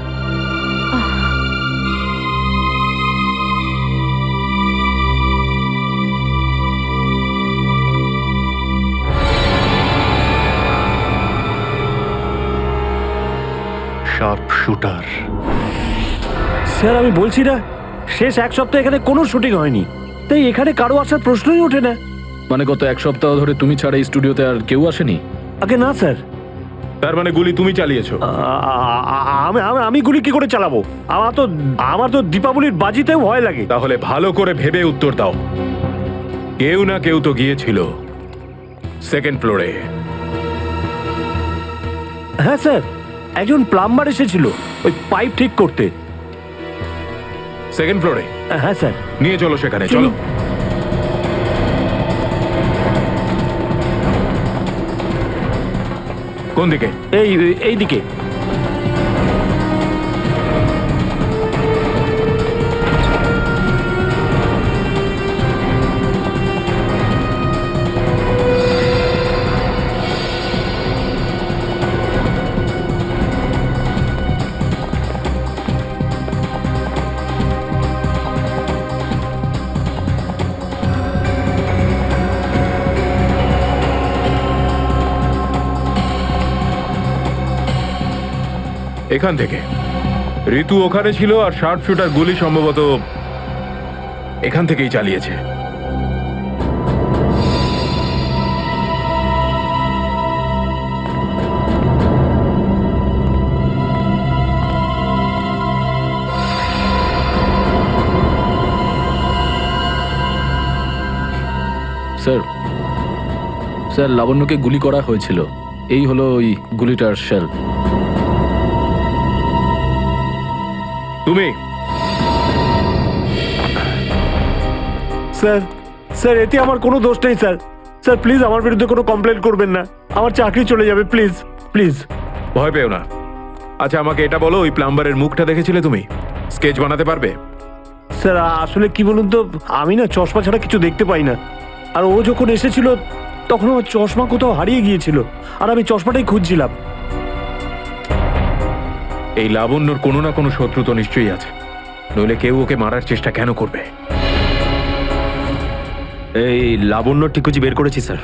শার্প শুটার। স্যার আমি বলছি না, শেষ এক সপ্তাহ এখানে কোনো শুটিং হয়নি, তাই এখানে কারো আসার প্রশ্নই ওঠে না। মানে গত এক সপ্তাহ ধরে তুমি ছাড়া এই স্টুডিওতে আর কেউ আসেনি? আগে না স্যার। তার মানে গুলি তুমি চালিয়েছো? আমি গুলি কি করে চালাবো? আমার তো দীপাবলির বাজিতেও ভয় লাগে। তাহলে ভালো করে ভেবে উত্তর দাও। কেউ না কেউ তো গিয়েছিল সেকেন্ড ফ্লোরে। হ্যাঁ স্যার, একজন প্লাম্বার এসেছিল ওই পাইপ ঠিক করতে। সেকেন্ড ফ্লোরে? হ্যাঁ স্যার। নিয়ে চলো সেখানে, চলো। কোন দিকে? এই দিকে। এখান থেকে। ঋতু ওখানে ছিল আর শার্প শুটার গুলি সম্ভবত এখান থেকেই চালিয়েছে। স্যার, স্যার লাবণ্যকে গুলি করা হয়েছিল। এই হলো ওই গুলিটার শেল। তুমি? স্যার, স্যার এতে আমার কোনো দোষ নেই স্যার। স্যার প্লিজ আমার বিরুদ্ধে কোনো কমপ্লেন করবেন না, আমার চাকরি চলে যাবে, প্লিজ প্লিজ। ভয় পেও না। আচ্ছা আমাকে এটা বলো, ওই প্লাম্বারের মুখটা দেখেছিলে তুমি? স্কেচ বানাতে পারবে? স্যার আসলে কি বলুন তো, আমি না চশমা ছাড়া কিছু দেখতে পাই না। আর ও যখন এসেছিল তখন আমার চশমা কোথাও হারিয়ে গিয়েছিল, আর আমি চশমাটাই খুঁজছিলাম। এই লাবণ্যর কোনো না কোনো শত্রু তো নিশ্চয়ই আছে, নইলে কেউ ওকে মারার চেষ্টা কেন করবে? এই লাবণ্য টিকুজি বের করেছি স্যার।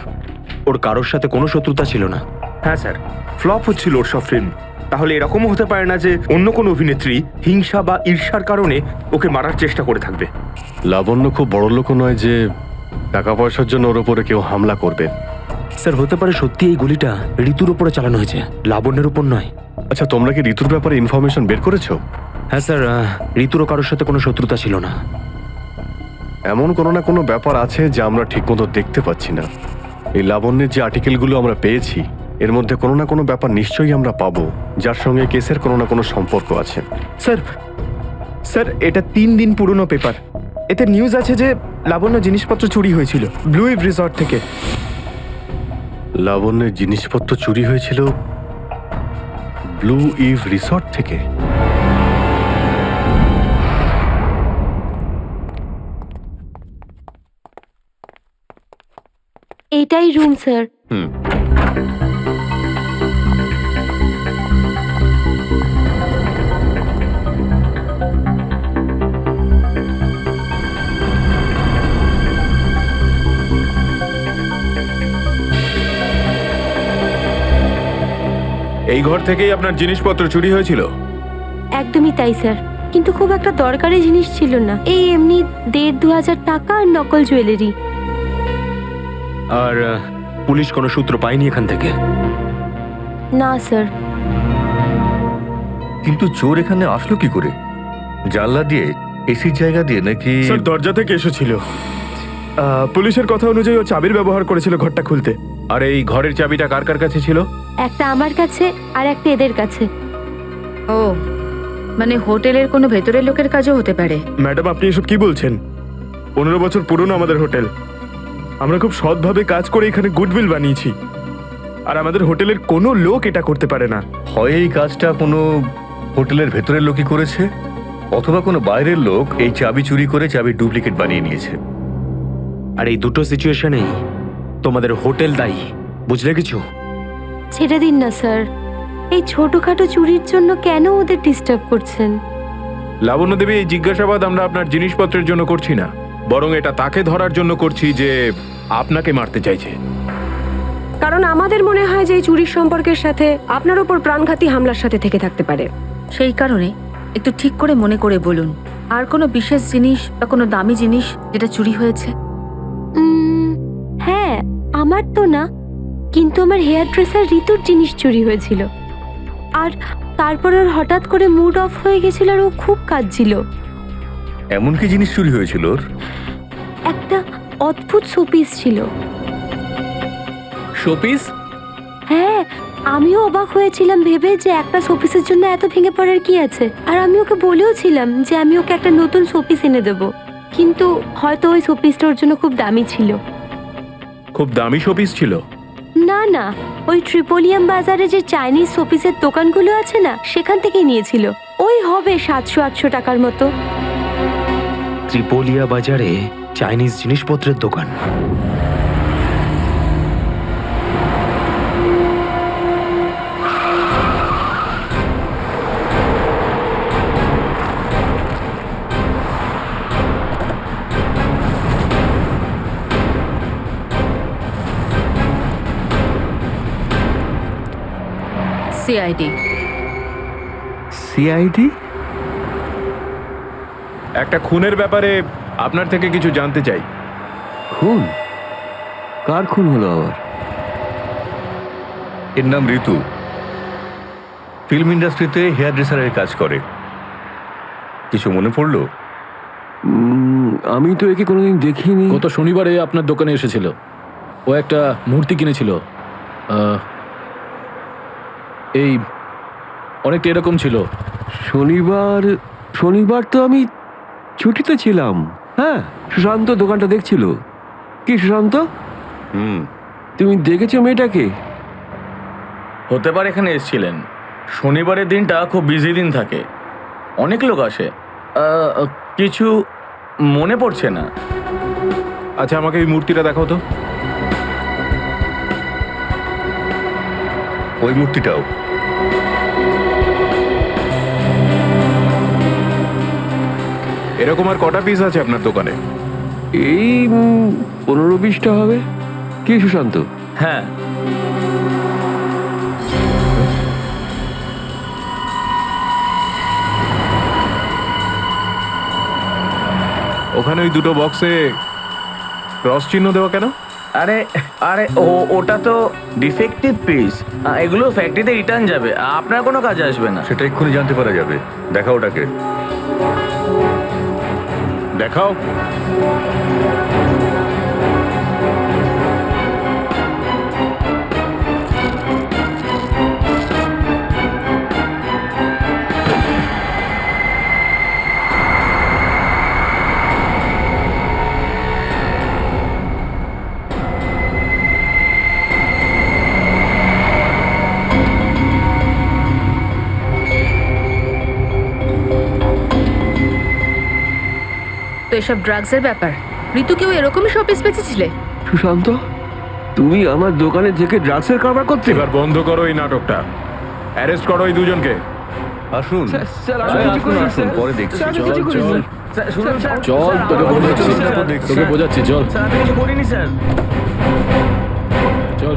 ওর কারোর সাথে কোনো শত্রুতা ছিল না। হ্যাঁ স্যার, ফ্লপ হচ্ছিল ওর সব ফিল্ম। তাহলে এরকমও হতে পারে না যে অন্য কোনো অভিনেত্রী হিংসা বা ঈর্ষার কারণে ওকে মারার চেষ্টা করে থাকবে। লাবণ্য খুব বড় লোক নয় যে টাকা পয়সার জন্য ওর উপরে কেউ হামলা করবে। স্যার হতে পারে সত্যি এই গুলিটা ঋতুর উপরে চালানো হয়েছে, লাবণ্যের উপর নয়। আচ্ছা তোমরা কি ঋতুর ব্যাপারে ইনফরমেশন বের করেছো? হ্যাঁ স্যার, ঋতুরও কারোর সাথে কোনো শত্রুতা ছিল না। এমন কোনো না কোনো ব্যাপার আছে যা আমরা ঠিকমতো দেখতে পাচ্ছি না। এই লাবণ্যের যে আর্টিকেলগুলো আমরা পেয়েছি এর মধ্যে কোনো না কোনো ব্যাপার নিশ্চয়ই আমরা পাবো যার সঙ্গে কেসের কোনো না কোনো সম্পর্ক আছে। স্যার, স্যার এটা 3 দিন পুরনো পেপার। এতে নিউজ আছে যে লাবণ্য জিনিসপত্র চুরি হয়েছিল ব্লু ইভ রিসর্ট থেকে। লাবণ্যের জিনিসপত্র চুরি হয়েছিল ব্লু ইভ রিসর্ট থেকে? এটাই রুম স্যার। এই ঘর থেকেই আপনার জিনিসপত্র চুরি হয়েছিল? একদমই তাই স্যার, কিন্তু খুব একটা দরকারি জিনিস ছিল না। এই এমনি 1,500-2,000 টাকা আর নকল জুয়েলারি। আর পুলিশ কোনো সূত্র পায়নি এখান থেকে? না স্যার। কিন্তু চোর এখানে আসলো কি করে? জানলা দিয়ে, এসির জায়গা দিয়ে নাকি? স্যার দরজা থেকে এসেছিল। পুলিশের কথা অনুযায়ী ও চাবির ব্যবহার করেছিল ঘরটা খুলতে। আর এই ঘরের চাবিটা কার কার কাছে ছিল? একটা আমার কাছে আর একটা এদের কাছে। ও মানে হোটেলের কোনো ভেতরের লোকের কাজও হতে পারে। ম্যাডাম আপনি এসব কি বলছেন? 15 বছর পুরনো আমাদের হোটেল। আমরা খুব সৎভাবে কাজ করে এখানে গুডউইল বানিয়েছি, আর আমাদের হোটেলের কোনো লোক এটা করতে পারে না। হয় এই কাজটা কোনো হোটেলের ভেতরের লোকই করেছে, অথবা কোনো বাইরের লোক এই চাবি চুরি করে চাবির ডুপ্লিকেট বানিয়ে নিয়েছে। আর এই দুটো সিচুয়েশনেই তোমাদের হোটেল দায়ী, বুঝলে কিছু? ছেড়ে দিন না স্যার, এই ছোটখাটো চুরির জন্য কেন ওদের ডিস্টার্ব করছেন? লাবণ্য দেবী, এই জিজ্ঞাসাবাদ আমরা আপনার জিনিসপত্রের জন্য করছি না, বরং এটা তাকে ধরার জন্য করছি যে আপনাকে মারতে চাইছে। কারণ আমাদের মনে হয় যে এই চুরির সম্পর্কের সাথে আপনার উপর প্রাণঘাতী হামলার সাথে থেকে থাকতে পারে। সেই কারণে একটু ঠিক করে মনে করে বলুন, আর কোনো বিশেষ জিনিস বা কোনো দামি জিনিস যেটা চুরি হয়েছে? হ্যাঁ, আমার তো না, কিন্তু আমার হেয়ার ড্রেসার ঋতুর জিনিস চুরি হয়েছিল। আর তারপর ওর হঠাৎ করে মুড অফ হয়ে গেছিল আর ও খুব কাঁদছিল। এমন কি জিনিস চুরি হয়েছিল ওর? একটা অদ্ভুত শোপিস ছিল। শোপিস? হ্যাঁ, আমিও অবাক হয়েছিলাম ভেবে যে একটা শোপিসের জন্য এত ভেঙে পড়ার কি আছে। আর আমি ওকে বলেও ছিলাম যে আমি ওকে একটা নতুন শোপিস এনে দেবো, কিন্তু হয়তো ওই শোপিসটা ওর জন্য খুব দামি ছিল। খুব দামি শোপিস ছিল? না না, ওই ট্রিপোলিয়াম বাজারে যে চাইনিজ শোপিসের দোকানগুলো আছে না, সেখান থেকেই নিয়েছিল। ওই হবে 700-800 টাকার মতো। ত্রিপোলিয়া বাজারে চাইনিজ জিনিসপত্রের দোকান? সিআইডি। সিআইডি? একটা খুনের ব্যাপারে আপনার থেকে কিছু জানতে চাই। খুন? কার খুন হলো আবার? এর নাম ঋতু, ফিল্ম ইন্ডাস্ট্রিতে হেয়ার ড্রেসারের কাজ করে। কিছু মনে পড়লো? আমি তো একে কোনোদিন দেখিনি। গত শনিবারে আপনার দোকানে এসেছিল। ও একটা মূর্তি কিনেছিল, এই অনেকটা এরকম ছিল। শনিবার তো আমি ছুটিতে ছিলাম। হ্যাঁ, সুশান্ত দোকানটা দেখছিল। কি সুশান্ত, তুমি দেখেছো মেয়েটাকে? হতে পারে এখানে এসেছিলেন। শনিবারের দিনটা খুব বিজি দিন থাকে, অনেক লোক আসে। কিছু মনে পড়ছে না। আচ্ছা, আমাকে এই মূর্তিটা দেখাও তো। ওই মূর্তিটাও? এরকম আর কটা পিস আছে আপনার দোকানে? এই 15-20টা হবে। কি সুশান্ত? হ্যাঁ, ওখানে ওই দুটো বক্সে ক্রস চিহ্ন দেওয়া কেন? আরে আরে ওটা তো ডিফেক্টিভ পিস, এগুলো ফ্যাক্টরিতে রিটার্ন যাবে, আপনার কোনো কাজে আসবে না। সেটা এক্ষুনি জানতে পারা যাবে। দেখাও ওটাকে। দেখাও। তো এসব ড্রাগসের ব্যাপার। ঋতুকেও এরকমই শোপিস বেঁচেছিলে? সুশান্ত, তুমি আমার দোকানে থেকে ড্রাগসের কারবার করতে? এবার বন্ধ করো এই নাটকটা। অ্যারেস্ট করো এই দুজনকে। আসুন, আসুন, পরে দেখছি। চল, তোকে বোঝাচ্ছি, চল আমি কিছু করিনি স্যার। চল।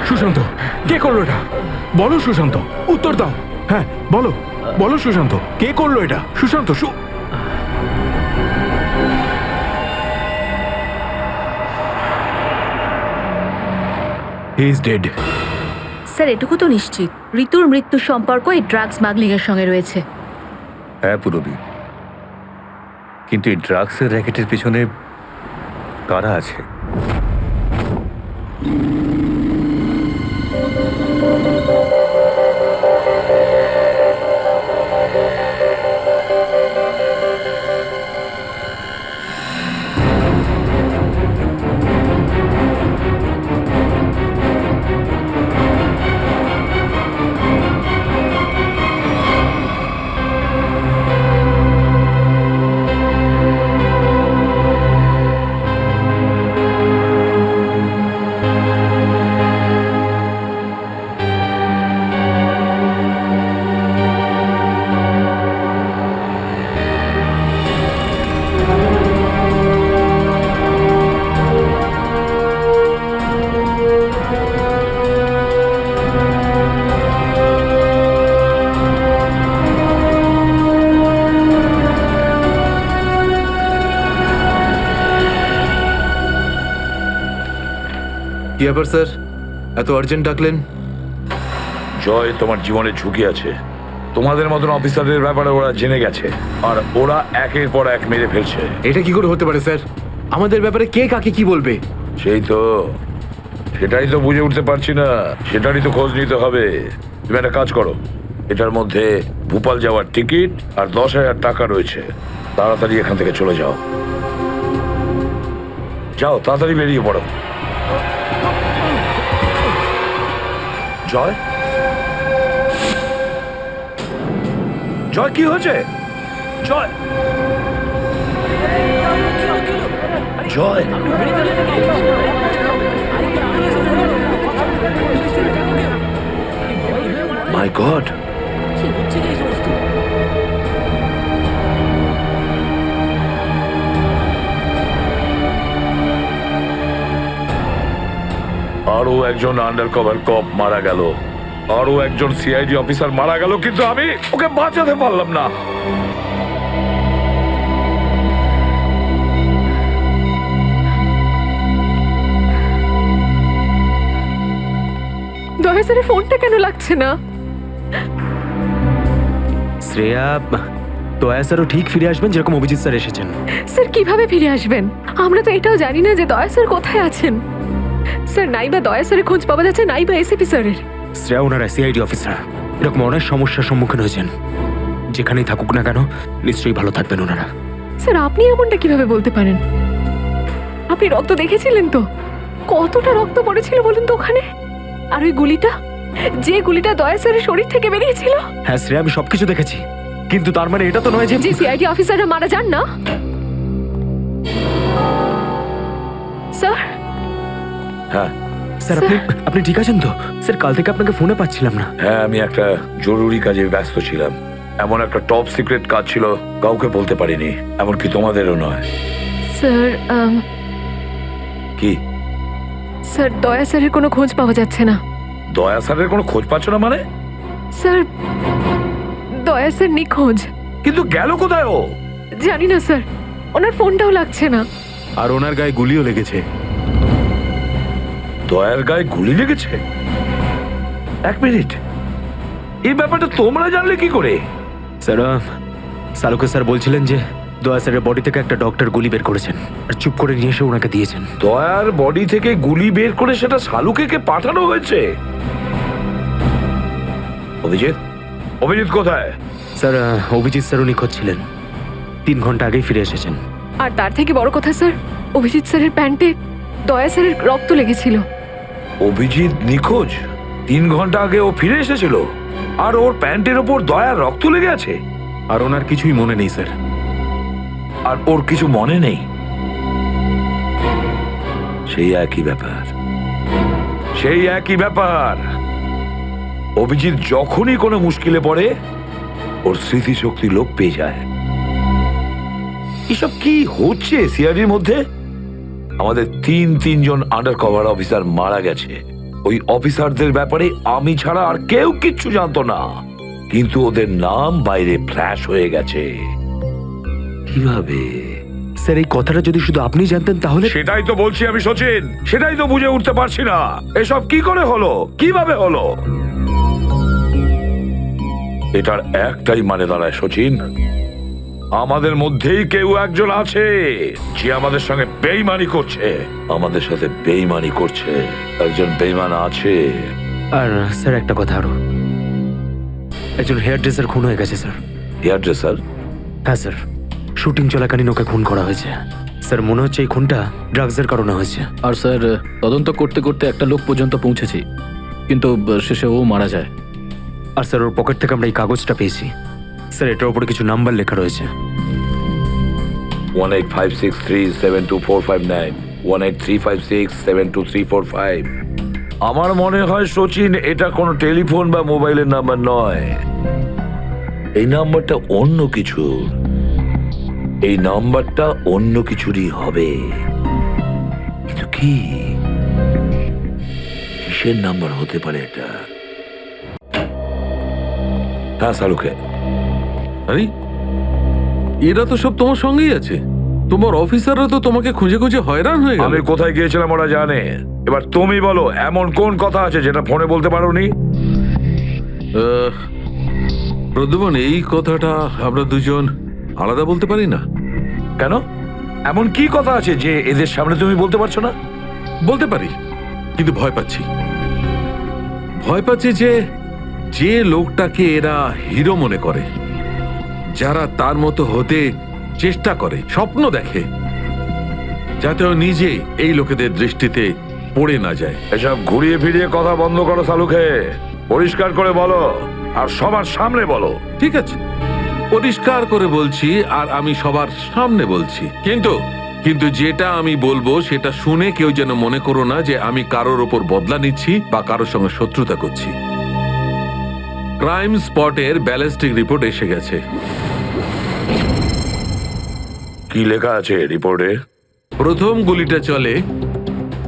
সুশান্ত, কে করলো এটা? বলো সুশান্ত, উত্তর দাও। হ্যাঁ বলো, বলো সুশান্ত, কে করলো এটা? Sushant, he is dead. Sir এটুকু তো নিশ্চিত ঋতুর মৃত্যুর সম্পর্ক এই ড্রাগ স্মাগলিং এর সঙ্গে রয়েছে। হ্যাঁ পুরবী, কিন্তু এই ড্রাগসের র্যাকেটের পিছনে কারা আছে? কি ব্যাপার স্যার, এত আর্জেন্ট ডাকলেন? জয়, তোমার জীবনে ঝুঁকি আছে। তোমাদের মতন অফিসারদের ব্যাপারে ওরা জেনে গেছে, আর ওরা একের পর এক মেরে ফেলছে। এটা কি করে হতে পারে স্যার? আমাদের ব্যাপারে কে কাকে কি বলবে? সেই তো, সেটাই তো বুঝে উঠতে পারছি না। সেটারই তো খোঁজ নিতে হবে। তুমি একটা কাজ করো, এটার মধ্যে ভোপাল যাওয়ার টিকিট আর 10,000 টাকা রয়েছে। তাড়াতাড়ি এখান থেকে চলে যাও। যাও, তাড়াতাড়ি বেরিয়ে পড়ো। জয়, জয়, কি হয়েছে? জয়, জয়, মাই গড, আরো একজন আন্ডার কভার কপ মারা গেল, আরো একজন সিআইডি অফিসার মারা গেল, কিন্তু আমি ওকে বাঁচাতে পারলাম না। দয়া স্যারের ফোনটা কেন লাগছে না? শ্রেয়া, দয়া স্যারও ঠিক ফিরে আসবেন যেরকম অভিজিৎ স্যার এসেছেন। স্যার কিভাবে ফিরে আসবেন? আমরা তো এটাও জানি না যে দয়া স্যার কোথায় আছেন। স্যার নাই বা দয়া স্যারের খোঁজ পাওয়া যাচ্ছে, নাই বা এসিপি স্যারের। শ্রেয়া ওনারা সিআইডি অফিসার, এরকম অনেক সমস্যার সম্মুখীন হয়েছেন। যেখানেই থাকুক না কেন নিশ্চয়ই ভালো থাকবেন ওনারা। স্যার আপনি এমনটা কিভাবে বলতে পারেন? আপনি রক্ত দেখেছিলেন তো? কতটা রক্ত পড়েছিল বলুন তো ওখানে? আর ওই গুলিটা, যে গুলিটা দয়া স্যারের শরীর থেকে বেরিয়েছিল। হ্যাঁ শ্রেয়া, আমি সবকিছু দেখেছি, কিন্তু তার মানে এটা তো নয় যে সিআইডি অফিসাররা মারা যান না। স্যার, হ্যাঁ স্যার, আপনি ঠিক আছেন তো? স্যার কাল থেকে আপনাকে ফোনে পাচ্ছিলাম না। হ্যাঁ, আমি একটা জরুরি কাজে ব্যস্ত ছিলাম। এমন একটা টপ সিক্রেট কাজ ছিল, কাউকে বলতে পারিনি, এমনকি তোমাদেরও নয়। স্যার কি? স্যার দয়া স্যারের কোনো খোঁজ পাওয়া যাচ্ছে না। দয়া স্যারের কোনো খোঁজ পাচ্ছ না মানে? স্যার দয়া স্যার নিখোঁজ। কিন্তু গেল কোথায় ও? জানি না স্যার, ওনার ফোনটাও লাগছে না। আর ওনার গায়ে গুলিও লেগেছে। দয়ার গায়ে গুলি লেগেছে? এক মিনিট, এই ব্যাপারটা তোমরা জানলে কি করে? স্যার, সালুকে স্যার বলছিলেন যে দয়া স্যারের বডি থেকে একটা ডক্টর গুলি বের করেছেন আর চুপ করে নিয়ে এসে ওনাকে দিয়েছেন। দয়ার বডি থেকে গুলি বের করে সেটা শালুকে পাঠানো হয়েছে? অভিজিৎ, অভিজিৎ কোথায়? স্যার অভিজিৎ স্যারও নিখোঁজ ছিলেন, 3 ঘন্টা আগেই ফিরে এসেছেন। আর তার থেকে বড় কথা স্যার, অভিজিৎ স্যারের প্যান্টে দয়া স্যারের রক্ত লেগেছিল। অভিজিৎ নিখোঁজ? 3 ঘন্টা আগে ও ফিরে এসেছিল, আর ওর প্যান্টের ওপর দয়ার রক্ত লেগে আছে। আর ওনার কিছুই মনে নেই স্যার। আর ওর কিছু মনে নেই? সেই একই ব্যাপার, সেই একই ব্যাপার। অভিজিৎ যখনই কোনো মুশকিলে পড়ে ওর স্মৃতিশক্তি লোপ পেয়ে যায়। এসব কি হচ্ছে সিআইডির মধ্যে? আমাদের তিনজন আন্ডার কভার অফিসার মারা গেছে। ওই অফিসারদের ব্যাপারে আমি ছাড়া আর কেউ কিচ্ছু জানতো না, কিন্তু ওদের নাম বাইরে ফ্ল্যাশ হয়ে গেছে। কিভাবে? স্যার এই কথাটা যদি শুধু আপনি জানতেন তাহলে। সেটাই তো বলছি আমি সচিন, সেটাই তো বুঝে উঠতে পারছি না এসব কি করে হলো, কিভাবে হলো। এটার একটাই মানে দাঁড়ায় সচিন, আমাদের মধ্যেই কেউ একজন আছে যে আমাদের সঙ্গে বেইমানি করছে, আমাদের সাথে বেইমানি করছে। একজন বেইমান আছে। আর স্যার একটা কথা আরো, একজন হেয়ার ড্রেসার খুন হয়ে গেছে স্যার। Hair dresser? হ্যাঁ স্যার, শুটিং চলাকালীন ওকে খুন করা হয়েছে। স্যার মনে হচ্ছে এই খুনটা ড্রাগসের কারণে হয়েছে। আর স্যার তদন্ত করতে করতে একটা লোক পর্যন্ত পৌঁছেছি, কিন্তু শেষে ও মারা যায়। আর স্যার ওর পকেট থেকে আমরা এই কাগজটা পেয়েছি। স্যার এটার উপরে কিছু নাম্বার লেখা রয়েছে। 1856372459, 1835672345। আমার মনে হয় সচিন এটা কোনো টেলিফোন বা মোবাইলের নাম্বার নয়, এই নাম্বারটা অন্য কিছু, এই নাম্বারটা অন্য কিছুরই হবে। কিন্তু কি, কিসের নাম্বার হতে পারে এটা? হ্যাঁ সালুকে। আরে এরা তো সব তোমার সঙ্গেই আছে, তোমার অফিসাররা তো তোমাকে খুঁজে খুঁজে হয়রান হয়ে গেল। আমি কোথায় গিয়েছিলাম ওরা জানে। এবার তুমি বলো এমন কোন কথা আছে যেটা ফোনে বলতে পারোনি? প্রদ্যুমন, এই কথাটা আমরা দুজন আলাদা বলতে পারি না। কেন? এমন কি কথা আছে যে এদের সামনে তুমি বলতে পারছো না? বলতে পারি, কিন্তু ভয় পাচ্ছি। ভয় পাচ্ছি যে যে লোকটাকে এরা হিরো মনে করে, যারা তার মতো হতে চেষ্টা করে, স্বপ্ন দেখে, যাতে ও নিজে এই লোকেদের দৃষ্টিতে পড়ে না যায়। এসব ঘুরিয়ে ফিরিয়ে কথা বন্ধ করো সালুকে, পরিষ্কার করে বলো, আর সবার সামনে বলো। ঠিক আছে, পরিষ্কার করে বলছি, আর আমি সবার সামনে বলছি। কিন্তু যেটা আমি বলবো সেটা শুনে কেউ যেন মনে করো না যে আমি কারোর ওপর বদলা নিচ্ছি বা কারোর সঙ্গে শত্রুতা করছি। ক্রাইম স্পটের ব্যালিস্টিক রিপোর্ট এসে গেছে। কি লেখা আছে রিপোর্টে? প্রথম গুলিটা চলে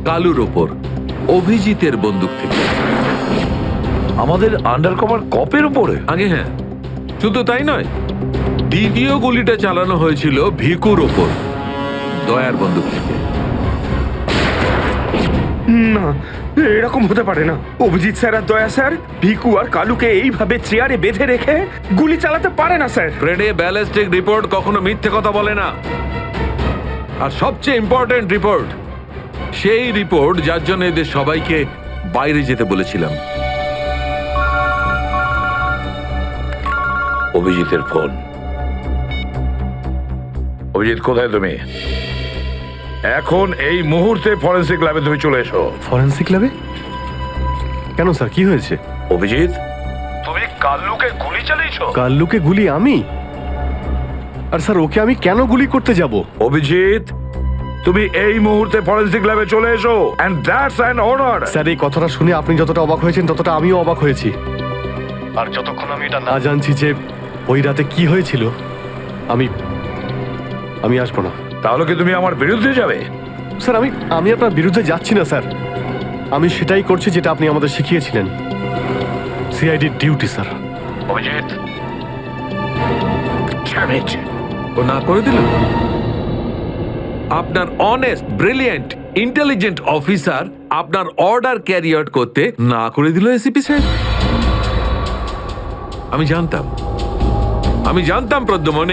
কালুর ওপর, অভিজিতের বন্দুক থেকে। আমাদের আন্ডারকভার কপের উপরে? আগে হ্যাঁ, শুধু তাই নয়, দ্বিতীয় গুলিটা চালানো হয়েছিল ভিকুর ওপর, দয়ার বন্দুক থেকে। না, এরকম হতে পারে না। অভিজিৎ স্যার আর দয়া স্যার ভিকু আর কালুকে এইভাবে চেয়ারে বেঁধে রেখে গুলি চালাতে পারে না স্যার। ফ্রেডে ব্যালিস্টিক রিপোর্ট কখনো মিথ্যে কথা বলে না। আর সবচেয়ে ইম্পর্টেন্ট রিপোর্ট, সেই রিপোর্ট যার জন্য এদের সবাইকে বাইরে যেতে বলেছিলাম। অভিজিতের ফোন। অভিজিৎ, কোথায় তুমি? এখন এই মুহূর্তে ফরেনসিক ল্যাবে তুমি চলে এসো। ফরেনসিক ল্যাবে? কেন স্যার, কি হয়েছে? অভিজিৎ, তুমি কাল্লুকে গুলি চালিয়েছো? কাল্লুকে গুলি আমি? আর স্যার ওকে আমি কেন গুলি করতে যাব? অভিজিৎ, তুমি এই মুহূর্তে ফরেনসিক ল্যাবে চলে এসো, and that's an order. Sir এই কথাটা শুনে আপনি যতটা অবাক হয়েছেন ততটা আমিও অবাক হয়েছি। আর যতক্ষণ আমি এটা না জানছি যে ওই রাতে কি হয়েছিল, আমি আসবো না। তাহলে কি তুমি আমার বিরুদ্ধে যাবে? স্যার আমি আপনার বিরুদ্ধে যাচ্ছি না স্যার, আমি সেটাই করছি যেটা আপনি আমাদের শিখিয়েছিলেন, সিআইডি ডিউটি স্যার। অভিজিৎ, ও না করে দিল। আপনার অনেস্ট, ব্রিলিয়েন্ট, ইন্টেলিজেন্ট অফিসার আপনার অর্ডার ক্যারি আউট করতে না করে দিল এসিপি সাহেব। আমি জানতাম প্রদ্যুমন,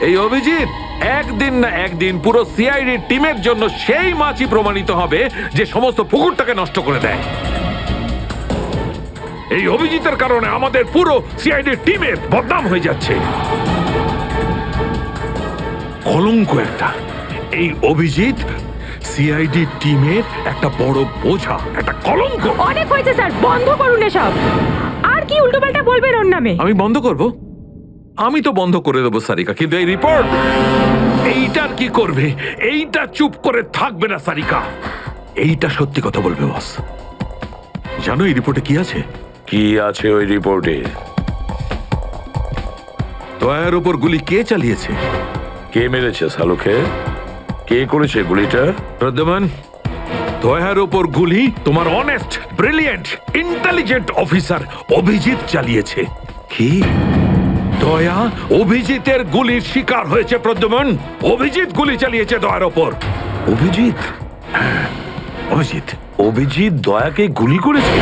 এই অভিজিৎ একদিন না একদিন পুরো সিআইডি টিমের জন্য সেই মাছি প্রমাণিত হবে যে সমস্ত পুকুরটাকে নষ্ট করে দেয়। এই অভিজিতের কারণে আমাদের পুরো সিআইডি টিমের বদনাম হয়ে যাচ্ছে। কলঙ্ক একটা। এই অভিজিৎ সিআইডি টিমের একটা বড় বোঝা, একটা কলঙ্ক। অনেক হয়েছে স্যার, বন্ধ করুন এসব। আর কি উল্টোপাল্টা বলবেন ওর নামে? আমি বন্ধ করব? আমি তো বন্ধ করে দেবো সারিকা, কিন্তু এই রিপোর্ট, এইটার কি করবে? এইটা চুপ করে থাকবে না সারিকা, এইটা সত্যি কথা বলবে বস। জানো এই রিপোর্টে কি আছে? কি আছে ওই রিপোর্টে? দয়ার উপর গুলি কে চালিয়েছে, কে মেরেছে সালুকে, কে করেছে গুলিটা? প্রদ্যমান, দয়ার ওপর গুলি তোমার honest, brilliant, intelligent officer Abhijit চালিয়েছে। কি? দয়া অভিজিতের গুলির শিকার হয়েছে প্রদ্যমান। অভিজিৎ গুলি চালিয়েছে দয়ার ওপর। অভিজিৎ? অভিজিৎ অভিজিৎ দয়াকে গুলি করেছে?